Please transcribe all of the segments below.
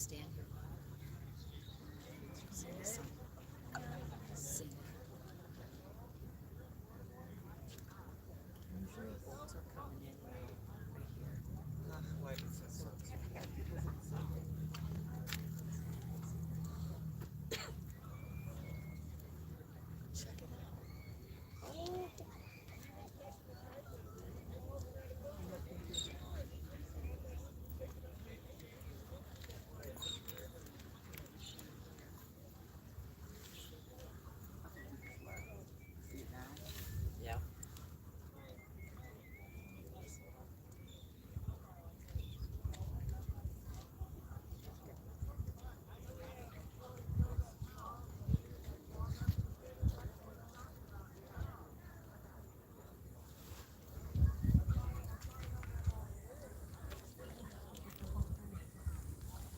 stand here. See the sun. See. Usually boats are coming in right here. Why is it so Check it out. Oh. See it now? Yeah.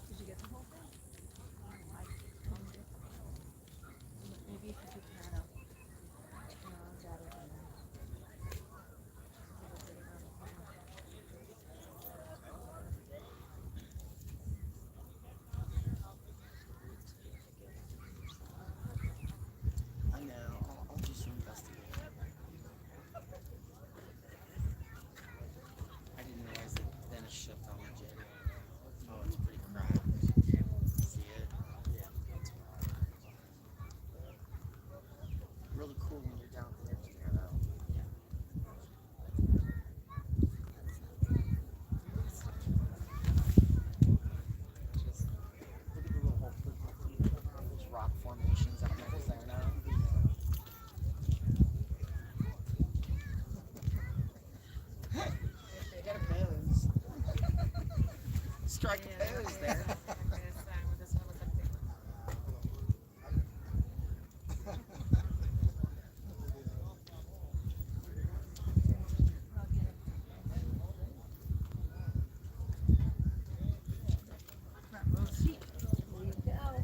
Did you get the whole thing? I combed it. Maybe if you could kind of, got it in there. I know. I'll just investigate. I didn't realize that Venice shipped on the jetty. Oh, it's pretty cracked. See it? Yeah. Really cool when you're down there, though. Yeah. Just look at the little hole. Those rock formations up next there now. They got a pose. Strike a pose there. Front row seat. There you go.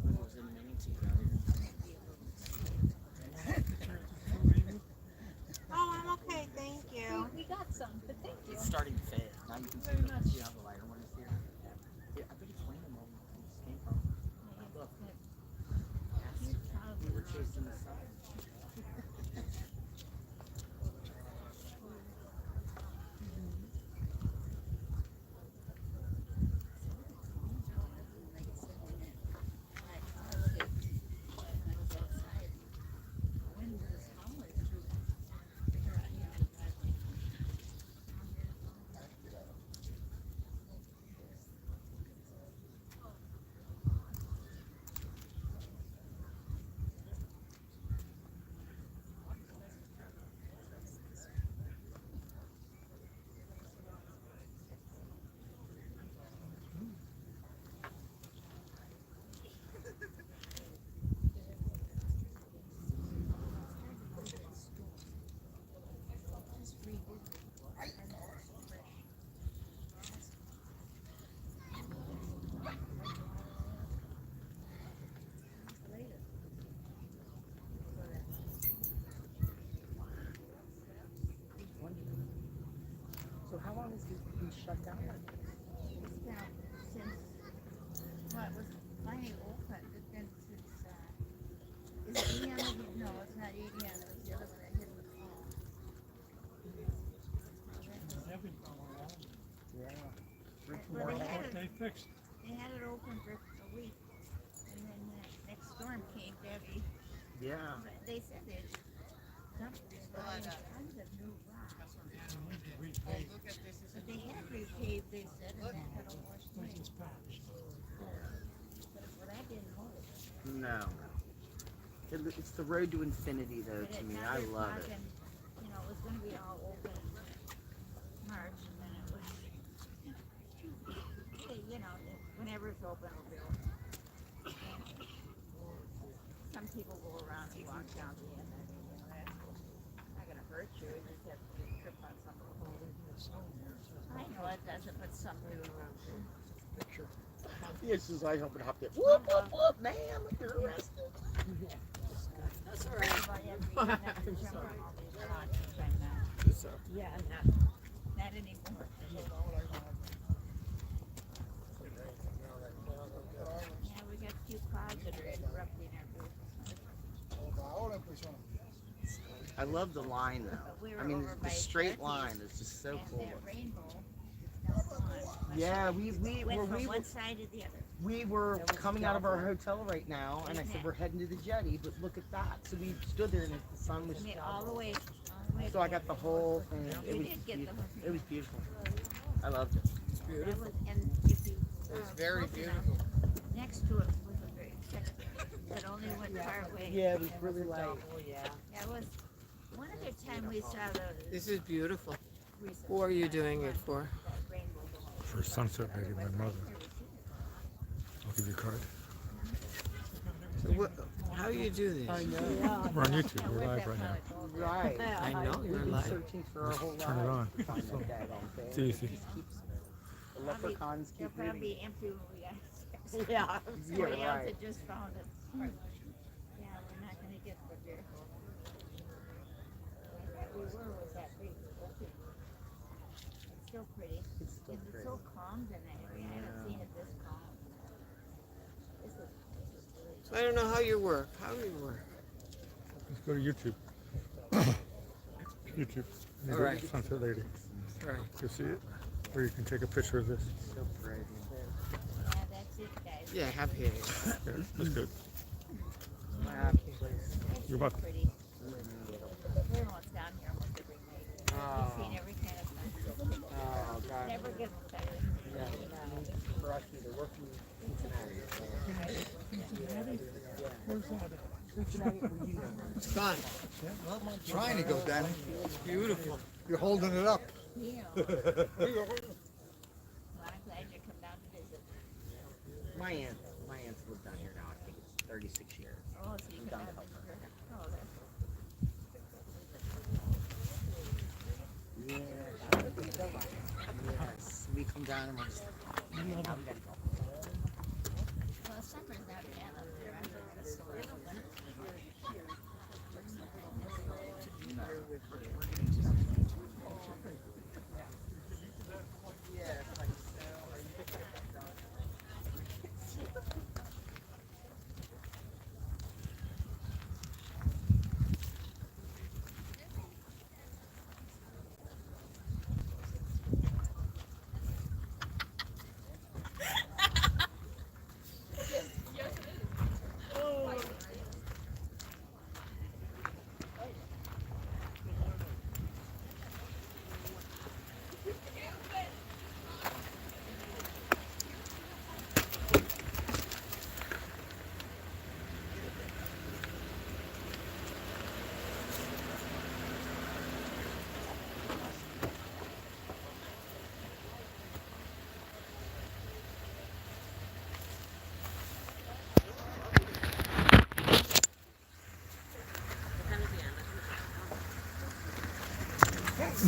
Was it a manatee Oh, I'm okay, thank you. We got some, but thank you. It's starting to fade. Now you can see Very the, much. see how the lighter one is here. Yeah, I think it's random where we just came from. Look, we were chasing the sun. So how long has it been shut down like this? It's been since, well, it was finally open, but then since, is it Ian? No, it's not Ian, it was the other one that hit the fall. Yeah. Well, they had it, They fixed it. they had it open for a week, and then the next storm came, Debbie. Yeah. They said they dumped tons of new rock. But they had repaved, they said, and that had all washed away. It's patched. Well, that didn't hold. No. It's the road to infinity, though, But to it- me. now I they're love it. talking, you know, it was gonna be all open in March, and then it was, hey, you know, whenever it's open, it'll be open. Some people go around and walk down the end, and, you know, that's not gonna hurt you, you just have to trip on something. I know it doesn't, but some do. Picture. Yes, just I hope it hopped it. Whoop, whoop, whoop, man, you're arrested. That's all right. Everybody has to jump on all these rock and now. So. Yeah, not anymore. Yeah, we got a few clouds that are interrupting our business. I love the line though. But we were I mean, over the by straight Turkey's, line is just so and cool. that rainbow is now gone. Yeah, we Went from were one side to the other. we were coming out of our hotel right now, and I said we're heading to the jetty, but look at that. So we stood there, and the sun was. I mean, all the way. So I got the whole thing. You It was did get the beautiful. whole thing. It was beautiful. I loved it. That was, and if you, It's very Locomotive, beautiful. next to it was a very section that only went part way. Yeah, it was really light. That was one other time we saw the. This is beautiful. we saw Who are you doing it for? that rainbow. For Sunset Lady, my mother. I'll give you a card. So what, how do you do this? I know. We're on YouTube. We're live right now. Right. I know We've you're been live. searching for our whole Turn it lives on. to find that daggone thing. It's easy. It just keeps- The leprechauns They'll keep probably moving. be empty when we got. Yeah. Somebody else right. had just found it. Yeah, we're not gonna get the beer. We were with that big ocean. It's still pretty. It's still It's pretty. so calm tonight. I haven't seen it this calm. This is really So I don't know how you work. How do you work? Let's go to YouTube. YouTube. You All go right. Sunset Lady. Right. You see it? Or you can take a picture of this. So pretty. Yeah, that's it, guys. Yeah, happy it is. Yeah, that's good. Happy place. It's You're so welcome. pretty. Everyone's down here almost every night. We've seen every kind of fun. Oh, God. Never gets tired. Yeah. For us, either working in Cincinnati. It's gone. Trying to go, Danny. Beautiful. You're holding it up. Yeah. Well, I'm glad you come down to visit. My aunt's lived down here now. I think it's 36 years. Oh, so you come down to visit her. Oh, that's. Yes. We come down and we're just like, we gotta go. Well, summer's not bad up there. I'm just so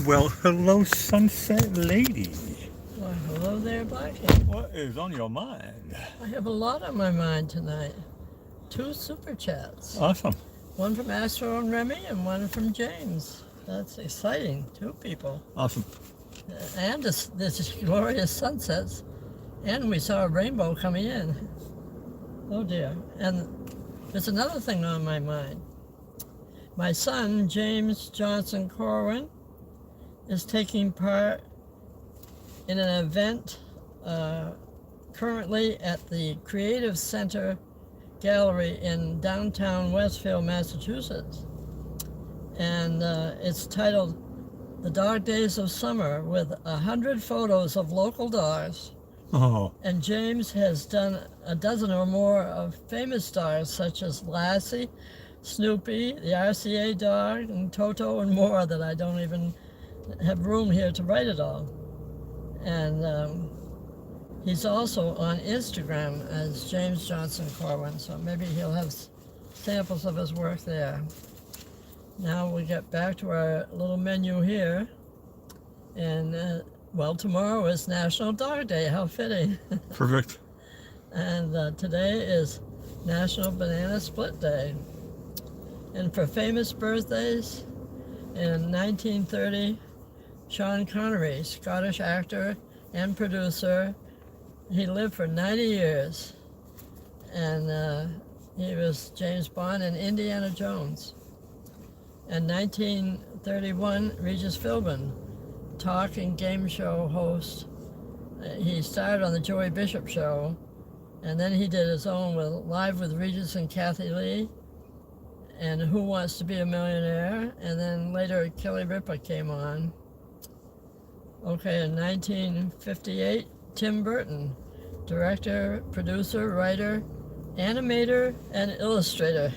Well, hello, Sunset Lady. Well, hello there, Blackie. What is on your mind? I have a lot on my mind tonight. 2 super chats. Awesome. One from Astro and Remy and one from James. That's exciting. 2 people. Awesome. And this glorious sunsets. And we saw a rainbow coming in. Oh dear. And there's another thing on my mind. My son, James Johnson Corwin, is taking part in an event currently at the Creative Center Gallery in downtown Westfield, Massachusetts. And it's titled The Dog Days of Summer, with 100 photos of local dogs. Oh, And James has done a dozen or more of famous dogs such as Lassie, Snoopy, the RCA dog, and Toto, and more that I don't even have room here to write it all. And he's also on Instagram as James Johnson Corwin, so maybe he'll have samples of his work there. Now we get back to our little menu here. And, well, tomorrow is National Dog Day. How fitting. perfect. And today is National Banana Split Day. And for famous birthdays, in 1930, Sean Connery, Scottish actor and producer. He lived for 90 years, and he was James Bond and Indiana Jones. In 1931, Regis Philbin, talk and game show host. He started on the Joey Bishop Show, and then he did his own with Live with Regis and Kathy Lee, and Who Wants to Be a Millionaire, and then later Kelly Ripa came on. Okay, in 1958, Tim Burton, director, producer, writer, animator, and illustrator.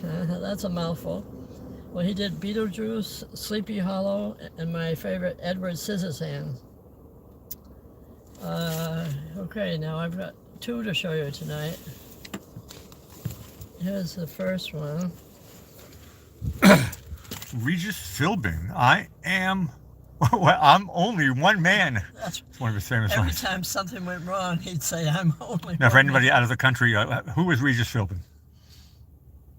That's a mouthful. Well, he did Beetlejuice, Sleepy Hollow, and my favorite, Edward Scissorhands. Okay, now I've got two to show you tonight. Here's the first one. Regis Philbin. I am. Well, I'm only one man. That's It's one of his famous every lines. time something went wrong, he'd say, "I'm only." Now, for one anybody man." out of the country, who is Regis Philbin?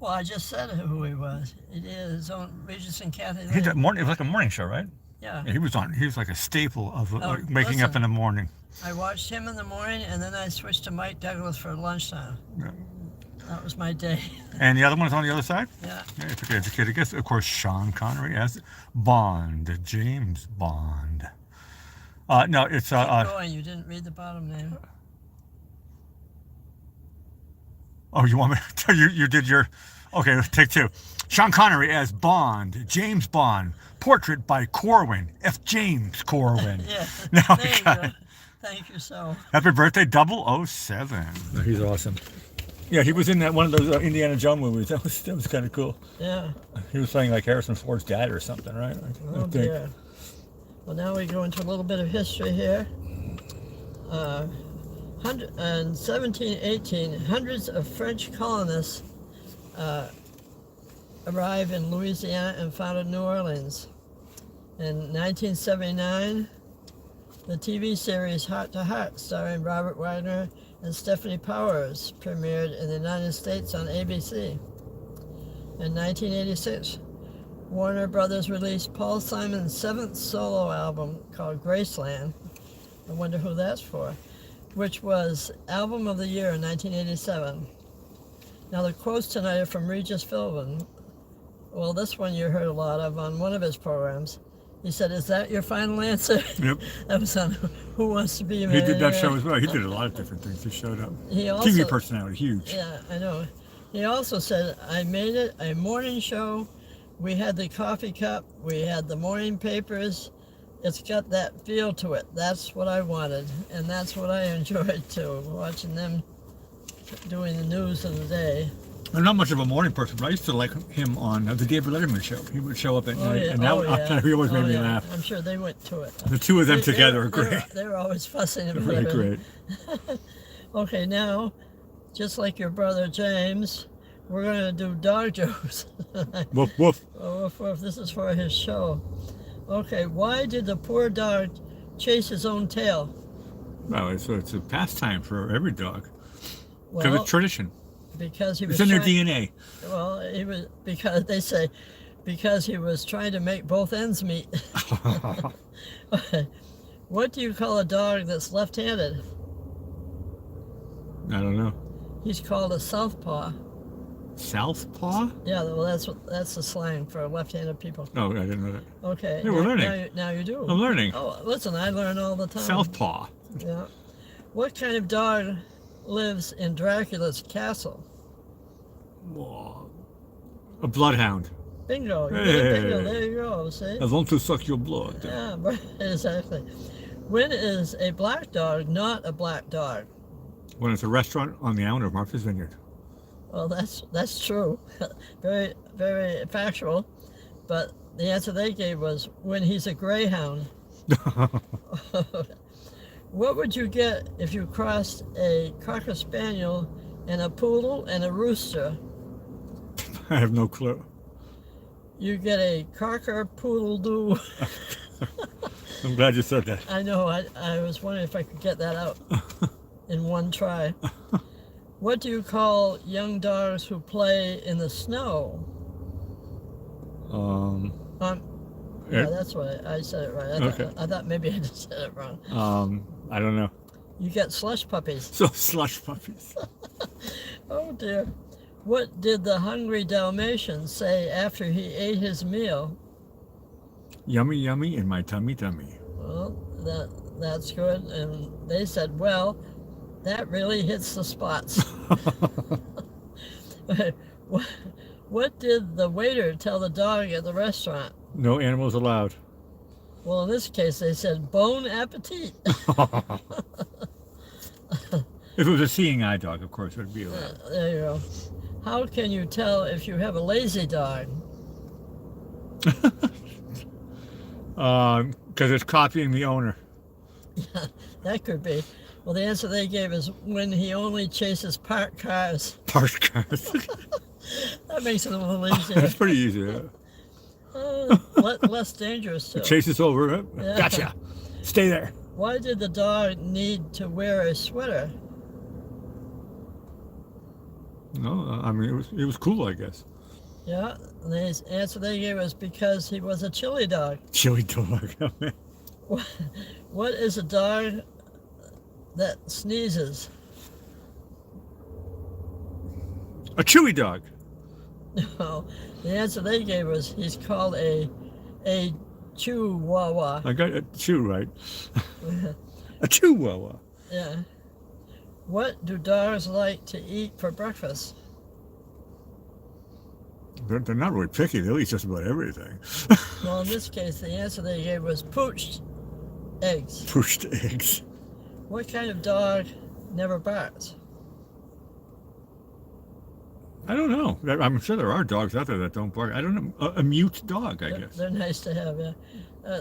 Well, I just said who he was. He did his own Regis and Kathy He Lee. did morning. It was like a morning show, right? Yeah, Yeah, he was on. He was like a staple of waking listen. up in the morning. I watched him in the morning, and then I switched to Mike Douglas for lunchtime. Yeah. That was my day. And the other one is on the other side. Yeah. Yeah, it's okay, educated guess. Of course, Sean Connery as Bond, James Bond. No, it's Keep going. You didn't read the bottom name. Oh, you want me to tell you? You did your. Okay, take two. Sean Connery as Bond, James Bond. Portrait by Corwin, F. James Corwin. Yeah. No, There you God. go. Thank you so. Happy birthday, 007. He's awesome. Yeah, he was in that one of those Indiana Jones movies. That was kind of cool. Yeah. He was playing like Harrison Ford's dad or something, right? I Oh think. dear. Well, now we go into a little bit of history here. In 1718, hundreds of French colonists arrived in Louisiana and founded New Orleans. In 1979, the TV series Heart to Heart, starring Robert Wagner and Stephanie Powers, premiered in the United States on ABC. In 1986, Warner Brothers released Paul Simon's seventh solo album called Graceland. I wonder who that's for, which was Album of the Year in 1987. Now the quotes tonight are from Regis Philbin. Well, this one you heard a lot of on one of his programs. He said, "Is that your final answer?" Yep. That was on Who Wants to Be a He did that Millionaire. show as well. He did a lot of different things. He showed up. He also, TV personality, huge. Yeah, I know. He also said, "I made it a morning show. We had the coffee cup. We had the morning papers. It's got that feel to it. That's what I wanted, and that's what I enjoyed too, watching them doing the news of the day." I'm not much of a morning person, but I used to like him on the David Letterman show. He would show up at Oh, night, yeah. and that Oh, yeah. he always made Oh, me yeah. laugh. I'm sure they went to it. The two of them together are They were- great. They were always fussing about Really it. great. Okay, now, just like your brother James, we're going to do dog jokes. Woof woof. Oh, woof, woof. This is for his show. Okay, why did the poor dog chase his own tail? Well, it's a pastime for every dog. Because Well, it's tradition. because he was It's in their trying- DNA. Well, he was because they say because he was trying to make both ends meet. What do you call a dog that's left-handed? I don't know. He's called a southpaw. Southpaw? Yeah, well, that's the slang for left-handed people. Oh, I didn't know that. Okay. Yeah, we're now- learning. Now you do. I'm learning. Oh, listen, I learn all the time. Southpaw. Yeah. What kind of dog lives in Dracula's castle? Whoa. A bloodhound. Bingo. You did Hey. bingo. There you go. See? I want to suck your blood. Yeah, right, exactly. When is a black dog not a black dog? When it's a restaurant on the island of Martha's Vineyard. Well, that's true. Very, very factual. But the answer they gave was when he's a greyhound. What would you get if you crossed a Cocker Spaniel and a poodle and a rooster? I have no clue. You get a Cocker Poodle Doo. I'm glad you said that. I know, I was wondering if I could get that out in one try. What do you call young dogs who play in the snow? Um, Yeah, that's what I said it right. Okay. I thought maybe I just said it wrong. I don't know. You get slush puppies. So slush puppies. Oh dear. What did the hungry Dalmatian say after he ate his meal? Yummy, yummy in my tummy, tummy. Well, that's good. And they said, well, that really hits the spots. What did the waiter tell the dog at the restaurant? No animals allowed. Well, in this case, they said, bon appetit. If it was a seeing eye dog, of course, it would be allowed. There you go. How can you tell if you have a lazy dog? Because it's copying the owner. That could be. Well, the answer they gave is when he only chases parked cars. Parked cars. That makes it a little easier. That's pretty easy. Yeah. Less dangerous, too. Chase us over. Yeah. Gotcha. Stay there. Why did the dog need to wear a sweater? No, I mean, it was cool, I guess. Yeah, and the answer they gave was because he was a chili dog. Chili dog. What is a dog that sneezes? A chewy dog. No, the answer they gave was he's called a chihuahua. I got a chew right. A chihuahua. Yeah. What do dogs like to eat for breakfast? They're not really picky. They'll eat just about everything. Well, in this case, the answer they gave was poached eggs. Poached eggs. What kind of dog never barks? I don't know. I'm sure there are dogs out there that don't bark. I don't know. A mute dog, I guess. They're nice to have, yeah.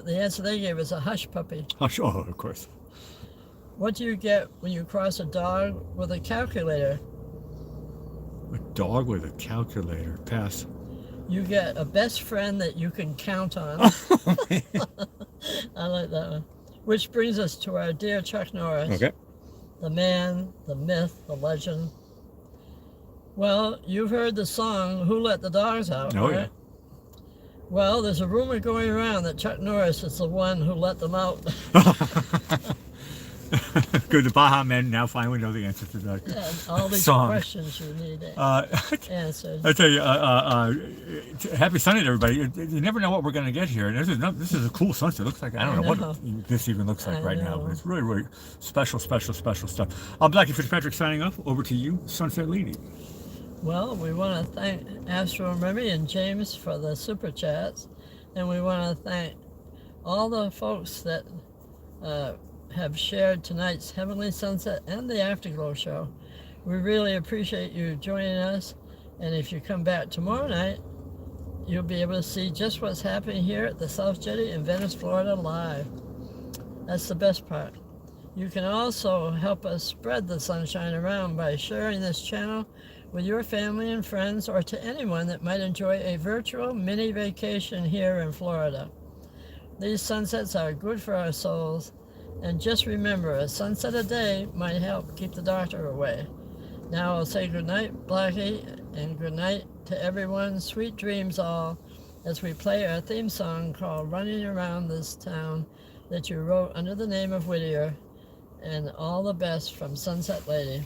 The answer they gave was a hush puppy. Hush. Oh, of course. What do you get when you cross a dog with a calculator? A dog with a calculator. Pass. You get a best friend that you can count on. I like that one. Which brings us to our dear Chuck Norris. Okay. The man, the myth, the legend. Well, you've heard the song, Who Let the Dogs Out, Oh, right? yeah. Well, there's a rumor going around that Chuck Norris is the one who let them out. Good. The Baja Men now finally know the answer to that And all these song. questions you need answered. I tell you, happy Sunday to everybody. You never know what we're going to get here. This is a cool sunset. It looks like, I don't know what this even looks like right now, but it's really, really special, special, special stuff. I'm Blackie Fitzpatrick signing off. Over to you, Sunset Lady. Well, we want to thank Astro and Remy and James for the super chats, and we want to thank all the folks that have shared tonight's Heavenly Sunset and the Afterglow Show. We really appreciate you joining us, and if you come back tomorrow night, you'll be able to see just what's happening here at the South Jetty in Venice, Florida live. That's the best part. You can also help us spread the sunshine around by sharing this channel with your family and friends, or to anyone that might enjoy a virtual mini vacation here in Florida. These sunsets are good for our souls, and just remember, a sunset a day might help keep the doctor away. Now I'll say good night, Blackie, and good night to everyone. Sweet dreams all, as we play our theme song called Running Around This Town that you wrote under the name of Whittier, and all the best from Sunset Lady.